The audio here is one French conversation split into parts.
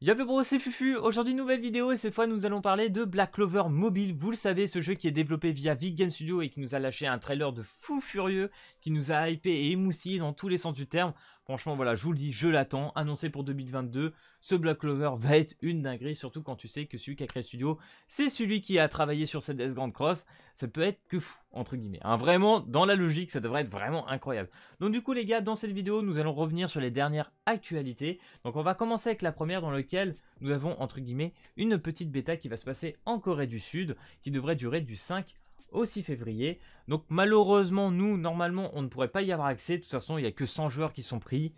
Y'a plus bro, c'est Fufu. Aujourd'hui, nouvelle vidéo et cette fois, nous allons parler de Black Clover Mobile. Vous le savez, ce jeu qui est développé via Big Game Studio et qui nous a lâché un trailer de fou furieux, qui nous a hypé et émoustillé dans tous les sens du terme. Franchement, voilà, je vous le dis, je l'attends. Annoncé pour 2022, ce Black Clover va être une dinguerie, surtout quand tu sais que celui qui a créé le studio, c'est celui qui a travaillé sur cette DS Grand Cross. Ça peut être que fou, entre guillemets. Hein, vraiment, dans la logique, ça devrait être vraiment incroyable. Donc du coup, les gars, dans cette vidéo, nous allons revenir sur les dernières actualités. Donc on va commencer avec la première dans laquelle nous avons, entre guillemets, une petite bêta qui va se passer en Corée du Sud, qui devrait durer du 5 au 6 février. Donc malheureusement, nous, normalement, on ne pourrait pas y avoir accès. De toute façon, il n'y a que 100 joueurs qui sont pris.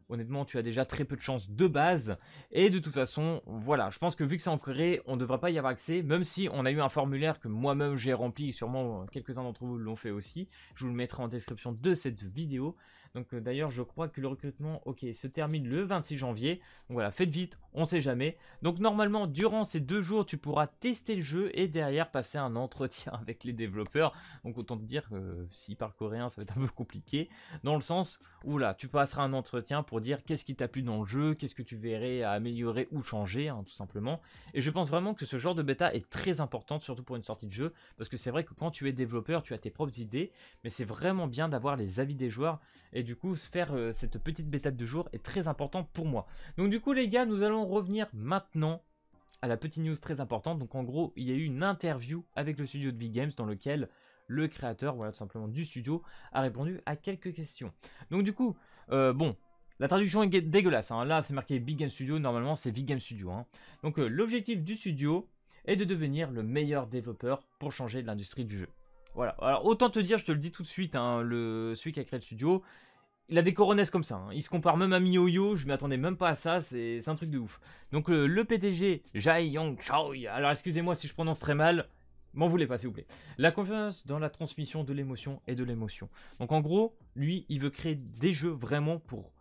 Honnêtement, tu as déjà très peu de chances de base. Et de toute façon, voilà, je pense que vu que c'est en Corée, on ne devrait pas y avoir accès. Même si on a eu un formulaire que moi-même j'ai rempli, et sûrement quelques-uns d'entre vous l'ont fait aussi. Je vous le mettrai en description de cette vidéo. Donc d'ailleurs, je crois que le recrutement, ok, se termine le 26 janvier. Donc voilà, faites vite, on sait jamais. Donc normalement, durant ces 2 jours, tu pourras tester le jeu et derrière passer un entretien avec les développeurs. Donc autant te dire que s'ils parlent coréen, ça va être un peu compliqué. Dans le sens où là, tu passeras un entretien pour dire qu'est-ce qui t'a plu dans le jeu, qu'est-ce que tu verrais à améliorer ou changer, hein, tout simplement. Et je pense vraiment que ce genre de bêta est très importante, surtout pour une sortie de jeu. Parce que c'est vrai que quand tu es développeur, tu as tes propres idées. Mais c'est vraiment bien d'avoir les avis des joueurs. Et du coup, faire cette petite bêta de 2 jours est très important pour moi. Donc du coup, les gars, nous allons revenir maintenant à la petite news très importante. Donc en gros, il y a eu une interview avec le studio de Big Games dans lequel le créateur, voilà tout simplement du studio, a répondu à quelques questions. Donc du coup, bon, la traduction est dégueulasse. Hein. Là, c'est marqué Big Game Studio. Normalement, c'est Big Game Studio. Hein. Donc l'objectif du studio est de devenir le meilleur développeur pour changer l'industrie du jeu. Voilà, alors autant te dire, je te le dis tout de suite, hein, celui qui a créé le studio, il a des coronesses comme ça, hein. Il se compare même à MiYoYo, je m'attendais même pas à ça, c'est un truc de ouf. Donc le PDG, Jae Yong Choi, alors excusez-moi si je prononce très mal, m'en voulez pas s'il vous plaît. La confiance dans la transmission de l'émotion et de l'émotion. Donc en gros, lui, il veut créer des jeux vraiment pour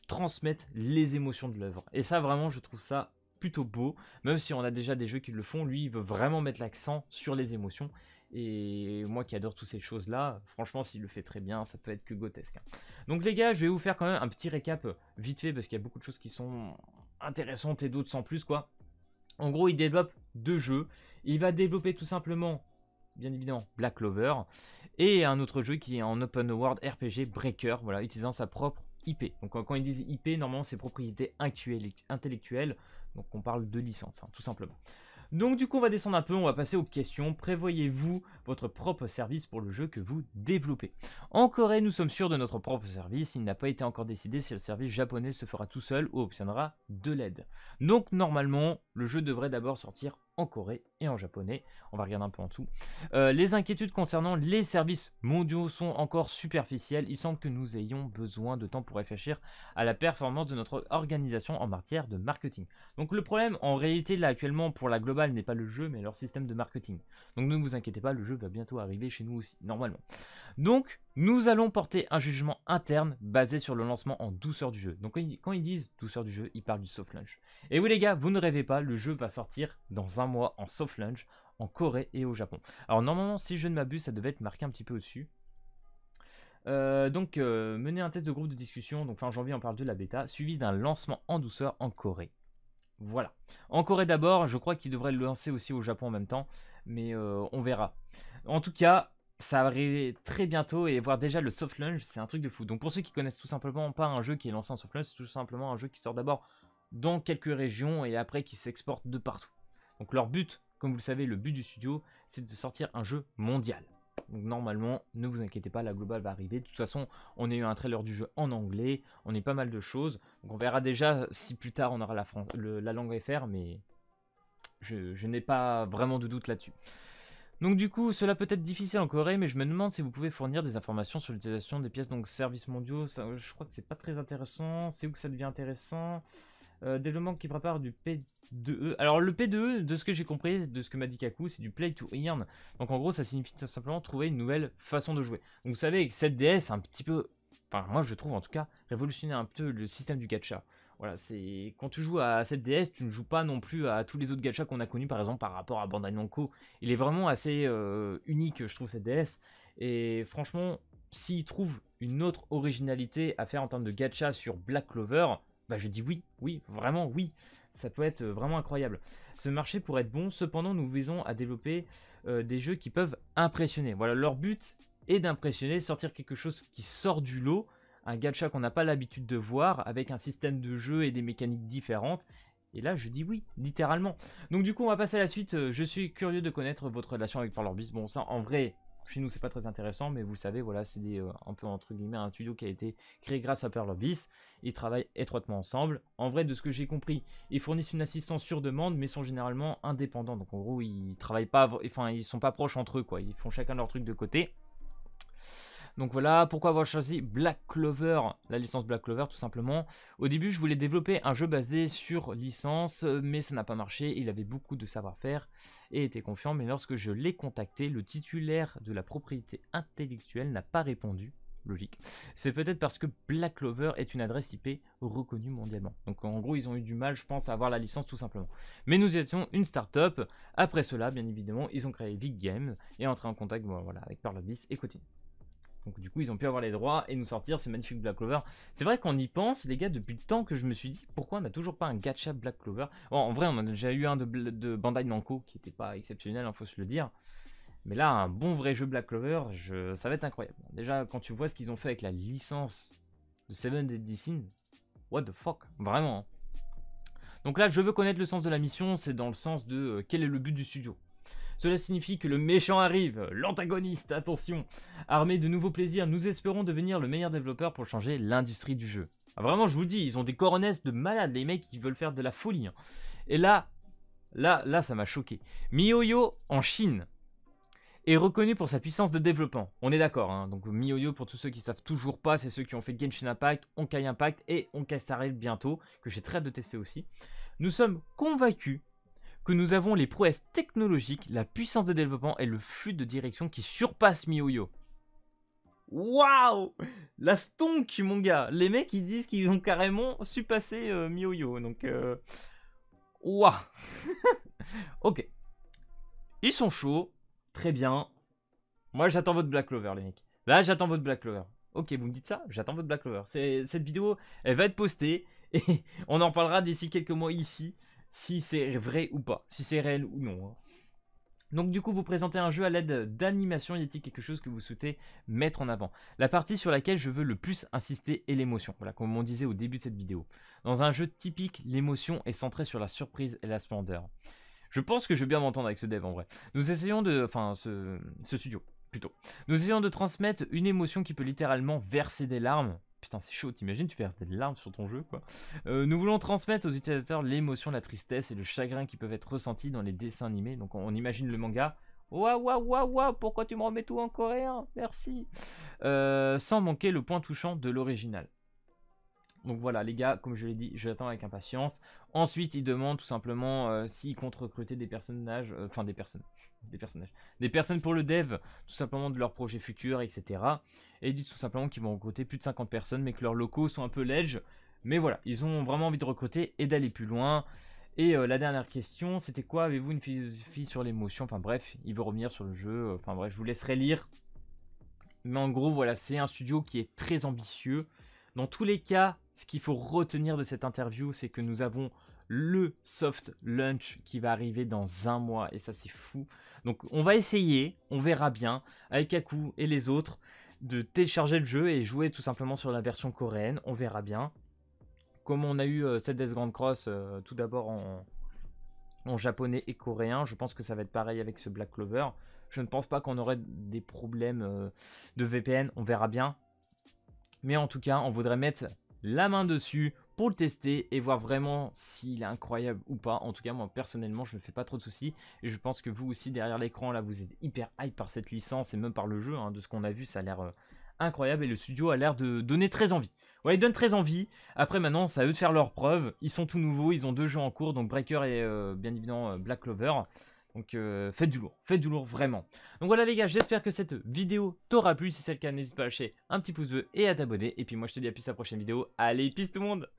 transmettre les émotions de l'œuvre. Et ça vraiment, je trouve ça plutôt beau, même si on a déjà des jeux qui le font, lui il veut vraiment mettre l'accent sur les émotions. Et moi qui adore toutes ces choses là, franchement s'il le fait très bien, ça peut être que grotesque. Hein. Donc les gars, je vais vous faire quand même un petit récap vite fait, parce qu'il y a beaucoup de choses qui sont intéressantes et d'autres sans plus quoi. En gros, il développe 2 jeux, il va développer tout simplement, bien évidemment, Black Clover, et un autre jeu qui est en open world RPG Breaker, voilà, utilisant sa propre IP. Donc quand ils disent IP, normalement c'est propriété intellectuelle, donc on parle de licence, hein, tout simplement. Donc du coup on va descendre un peu, on va passer aux questions. Prévoyez-vous votre propre service pour le jeu que vous développez? En Corée, nous sommes sûrs de notre propre service. Il n'a pas été encore décidé si le service japonais se fera tout seul ou obtiendra de l'aide. Donc normalement, le jeu devrait d'abord sortir en Corée et en japonais. On va regarder un peu en dessous. Les inquiétudes concernant les services mondiaux sont encore superficielles. Il semble que nous ayons besoin de temps pour réfléchir à la performance de notre organisation en matière de marketing. Donc le problème en réalité là actuellement pour la globale n'est pas le jeu mais leur système de marketing. Donc ne vous inquiétez pas, le jeu va bientôt arriver chez nous aussi, normalement. Donc nous allons porter un jugement interne basé sur le lancement en douceur du jeu. Donc quand ils disent douceur du jeu, ils parlent du soft launch. Et oui les gars, vous ne rêvez pas, le jeu va sortir dans un mois en soft launch en Corée et au Japon. Alors normalement, si je ne m'abuse, ça devait être marqué un petit peu au-dessus. Mener un test de groupe de discussion, donc fin janvier on parle de la bêta, suivi d'un lancement en douceur en Corée. Voilà. En Corée d'abord, je crois qu'ils devraient le lancer aussi au Japon en même temps, mais on verra. En tout cas, ça va arriver très bientôt et voir déjà le soft launch, c'est un truc de fou. Donc pour ceux qui connaissent tout simplement pas un jeu qui est lancé en soft launch, c'est tout simplement un jeu qui sort d'abord dans quelques régions et après qui s'exporte de partout. Donc leur but, comme vous le savez, le but du studio, c'est de sortir un jeu mondial. Donc normalement, ne vous inquiétez pas, la globale va arriver. De toute façon, on a eu un trailer du jeu en anglais, on a pas mal de choses. Donc on verra déjà si plus tard on aura la langue FR, mais je n'ai pas vraiment de doute là-dessus. Donc du coup, cela peut être difficile en Corée, mais je me demande si vous pouvez fournir des informations sur l'utilisation des pièces, donc services mondiaux. Ça, je crois que c'est pas très intéressant. C'est où que ça devient intéressant? Développement qui prépare du P2E. Alors le P2E, de ce que j'ai compris, de ce que m'a dit Kaku, c'est du Play to Earn. Donc en gros, ça signifie tout simplement trouver une nouvelle façon de jouer. Donc vous savez, avec cette DS, un petit peu, enfin moi je trouve en tout cas, révolutionner un peu le système du gacha. Voilà, c'est quand tu joues à cette DS, tu ne joues pas non plus à tous les autres gachas qu'on a connus, par exemple par rapport à Bandai Namco. Il est vraiment assez unique, je trouve, cette DS. Et franchement, s'ils trouvent une autre originalité à faire en termes de gacha sur Black Clover, bah je dis oui, oui, vraiment oui. ça peut être vraiment incroyable. Ce marché pourrait être bon, cependant nous visons à développer des jeux qui peuvent impressionner. Voilà, leur but est d'impressionner, sortir quelque chose qui sort du lot, un gacha qu'on n'a pas l'habitude de voir, avec un système de jeu et des mécaniques différentes. Et là, je dis oui, littéralement. Donc du coup, on va passer à la suite. Je suis curieux de connaître votre relation avec Parlorbiz. Bon, ça, en vrai, chez nous, c'est pas très intéressant, mais vous savez, voilà, c'est un peu entre guillemets un studio qui a été créé grâce à Parlorbiz. Ils travaillent étroitement ensemble. En vrai, de ce que j'ai compris, ils fournissent une assistance sur demande, mais sont généralement indépendants. Donc en gros, ils travaillent pas, enfin, ils sont pas proches entre eux, quoi. Ils font chacun leur truc de côté. Donc voilà, pourquoi avoir choisi Black Clover, la licence Black Clover tout simplement. Au début, je voulais développer un jeu basé sur licence, mais ça n'a pas marché. Il avait beaucoup de savoir-faire et était confiant, mais lorsque je l'ai contacté, le titulaire de la propriété intellectuelle n'a pas répondu. Logique. C'est peut-être parce que Black Clover est une adresse IP reconnue mondialement. Donc en gros, ils ont eu du mal, je pense, à avoir la licence tout simplement. Mais nous étions une start-up. Après cela, bien évidemment, ils ont créé Big Games et entré en contact voilà, avec Parlorbiz et continue. Donc du coup ils ont pu avoir les droits et nous sortir ce magnifique Black Clover. C'est vrai qu'on y pense les gars depuis le temps que je me suis dit pourquoi on n'a toujours pas un gacha Black Clover. Bon, en vrai on en a déjà eu un de Bandai Namco qui n'était pas exceptionnel, il faut se le dire. Mais là un bon vrai jeu Black Clover, ça va être incroyable. Déjà quand tu vois ce qu'ils ont fait avec la licence de Seven Deadly Sins, what the fuck, vraiment. Donc là je veux connaître le sens de la mission, c'est dans le sens de quel est le but du studio. Cela signifie que le méchant arrive, l'antagoniste, attention. Armé de nouveaux plaisirs, nous espérons devenir le meilleur développeur pour changer l'industrie du jeu. Ah, vraiment, je vous dis, ils ont des coronesses de malades, les mecs, qui veulent faire de la folie. Hein. Et là, ça m'a choqué. MiHoYo, en Chine, est reconnu pour sa puissance de développement. On est d'accord, hein. Donc MiHoYo, pour tous ceux qui ne savent toujours pas, c'est ceux qui ont fait Genshin Impact, Honkai Impact et Honkai Star Rail bientôt, que j'ai très hâte de tester aussi. Nous sommes convaincus que nous avons les prouesses technologiques, la puissance de développement et le flux de direction qui surpassent MiHoYo. Waouh! La stonk, mon gars! Les mecs, ils disent qu'ils ont carrément surpassé MiHoYo. Donc, waouh! Ok. Ils sont chauds. Très bien. Moi, j'attends votre Black Clover, les mecs. Là, j'attends votre Black Clover. Ok, vous me dites ça? J'attends votre Black Clover. Cette vidéo, elle va être postée. Et on en parlera d'ici quelques mois ici. Si c'est vrai ou pas, si c'est réel ou non. Hein. Donc du coup, vous présentez un jeu à l'aide d'animation, y a-t-il quelque chose que vous souhaitez mettre en avant? La partie sur laquelle je veux le plus insister est l'émotion, voilà, comme on disait au début de cette vidéo. Dans un jeu typique, l'émotion est centrée sur la surprise et la splendeur. Je pense que je vais bien m'entendre avec ce dev en vrai. Nous essayons de... Enfin, ce studio, plutôt. Nous essayons de transmettre une émotion qui peut littéralement verser des larmes. Putain, c'est chaud, t'imagines, tu verses des larmes sur ton jeu, quoi. Nous voulons transmettre aux utilisateurs l'émotion, la tristesse et le chagrin qui peuvent être ressentis dans les dessins animés. Donc on imagine le manga. Waouh, waouh, waouh, waouh, pourquoi tu me remets tout en coréen? Merci. Sans manquer le point touchant de l'original. Donc voilà les gars, comme je l'ai dit, je l'attends avec impatience. Ensuite, ils demandent tout simplement s'ils comptent recruter des personnages, des personnes pour le dev, tout simplement de leurs projets futurs, etc. Et ils disent tout simplement qu'ils vont recruter plus de 50 personnes, mais que leurs locaux sont un peu ledge. Mais voilà, ils ont vraiment envie de recruter et d'aller plus loin. Et la dernière question, c'était quoi? Avez-vous une philosophie sur l'émotion? Enfin bref, il veut revenir sur le jeu. Enfin bref, je vous laisserai lire. Mais en gros, voilà, c'est un studio qui est très ambitieux. Dans tous les cas, ce qu'il faut retenir de cette interview, c'est que nous avons le soft launch qui va arriver dans un mois. Et ça, c'est fou. Donc, on va essayer, on verra bien, avec Kaku et les autres, de télécharger le jeu et jouer tout simplement sur la version coréenne. On verra bien. Comme on a eu cette Death Grand Cross tout d'abord en japonais et coréen, je pense que ça va être pareil avec ce Black Clover. Je ne pense pas qu'on aurait des problèmes de VPN, on verra bien. Mais en tout cas, on voudrait mettre la main dessus pour le tester et voir vraiment s'il est incroyable ou pas. En tout cas, moi personnellement, je me fais pas trop de soucis. Et je pense que vous aussi, derrière l'écran, là, vous êtes hyper hype par cette licence et même par le jeu. Hein, de ce qu'on a vu, ça a l'air incroyable et le studio a l'air de donner très envie. Ouais, il donne très envie. Après, maintenant, c'est à eux de faire leurs preuves. Ils sont tout nouveaux, ils ont 2 jeux en cours, donc Breaker et bien évidemment Black Clover. Donc faites du lourd vraiment. Donc voilà les gars, j'espère que cette vidéo t'aura plu. Si c'est le cas, n'hésite pas à lâcher un petit pouce bleu et à t'abonner. Et puis moi je te dis à plus à la prochaine vidéo. Allez, peace tout le monde!